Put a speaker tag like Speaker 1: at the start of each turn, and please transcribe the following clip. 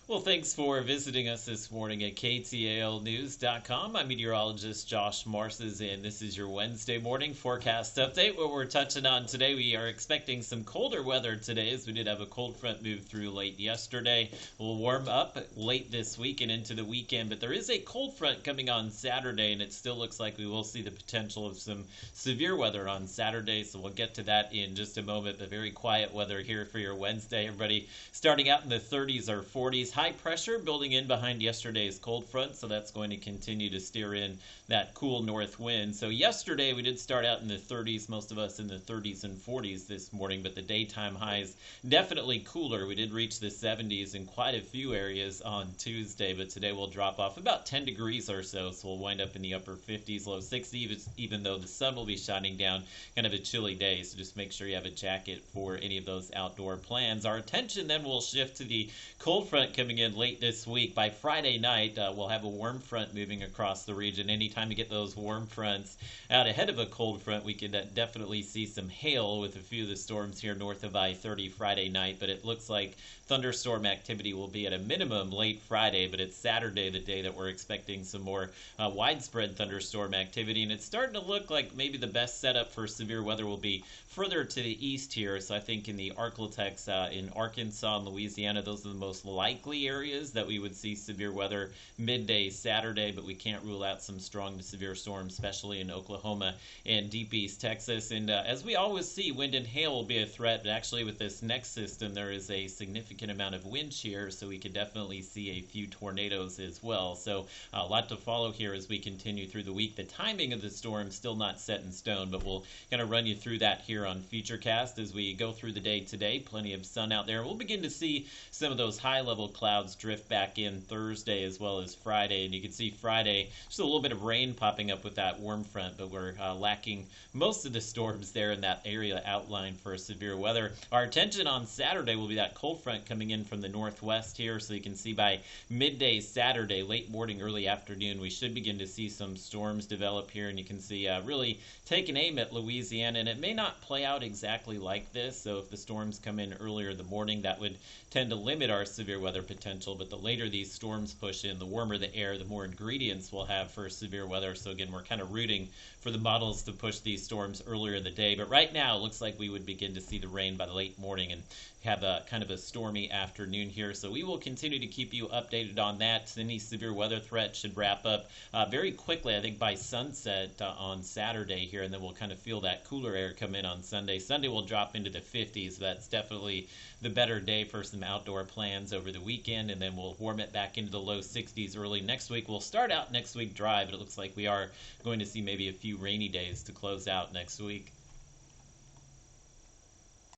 Speaker 1: Well, thanks for visiting us this morning at KTALnews.com. I'm meteorologist Josh Marces, and this is your Wednesday morning forecast update. What we're touching on today, we are expecting some colder weather today, as we did have a cold front move through late yesterday. We'll warm up late this week and into the weekend, but there is a cold front coming on Saturday, and it still looks like we will see the potential of some severe weather on Saturday, so we'll get to that in just a moment. But very quiet weather here for your Wednesday. Everybody starting out in the 30s or 40s. High pressure building in behind yesterday's cold front, so that's going to continue to steer in that cool north wind. So yesterday we did start out in the 30s, most of us in the 30s and 40s this morning, but the daytime highs definitely cooler. We did reach the 70s in quite a few areas on Tuesday, but today we'll drop off about 10 degrees or so, so we'll wind up in the upper 50s, low 60s, even though the sun will be shining down. Kind of a chilly day, so just make sure you have a jacket for any of those outdoor plans. Our attention then will shift to the cold front coming in late this week. By Friday night, we'll have a warm front moving across the region. Anytime you get those warm fronts out ahead of a cold front, we could definitely see some hail with a few of the storms here north of I-30 Friday night, but it looks like thunderstorm activity will be at a minimum late Friday, but it's Saturday, the day that we're expecting some more widespread thunderstorm activity, and it's starting to look like maybe the best setup for severe weather will be further to the east here. So I think in the Arklatex, in Arkansas and Louisiana, those are the most likely areas that we would see severe weather midday Saturday, but we can't rule out some strong to severe storms, especially in Oklahoma and deep east Texas. And as we always see, wind and hail will be a threat, but actually with this next system, there is a significant amount of wind shear, so we could definitely see a few tornadoes as well. So a lot to follow here as we continue through the week. The timing of the storm still not set in stone, but we'll kind of run you through that here on Futurecast as we go through the day today. Plenty of sun out there. We'll begin to see some of those high-level clouds drift back in Thursday as well as Friday, and you can see Friday just a little bit of rain popping up with that warm front, but we're lacking most of the storms there in that area outlined for severe weather. Our attention on Saturday will be that cold front coming in from the northwest here, so you can see by midday Saturday, late morning, early afternoon, we should begin to see some storms develop here, and you can see really taking aim at Louisiana, and it may not play out exactly like this, so if the storms come in earlier in the morning, that would tend to limit our severe weather potential, but the later these storms push in, the warmer the air, the more ingredients we'll have for severe weather. So again, we're kind of rooting for the models to push these storms earlier in the day, but right now it looks like we would begin to see the rain by the late morning and have a kind of a stormy afternoon here. So we will continue to keep you updated on that. Any severe weather threat should wrap up very quickly, I think by sunset on Saturday here, and then we'll kind of feel that cooler air come in on Sunday. Sunday will drop into the 50s. That's definitely the better day for some outdoor plans over the weekend, and then we'll warm it back into the low 60s early next week. We'll start out next week dry, but it looks like we are going to see maybe a few rainy days to close out next week.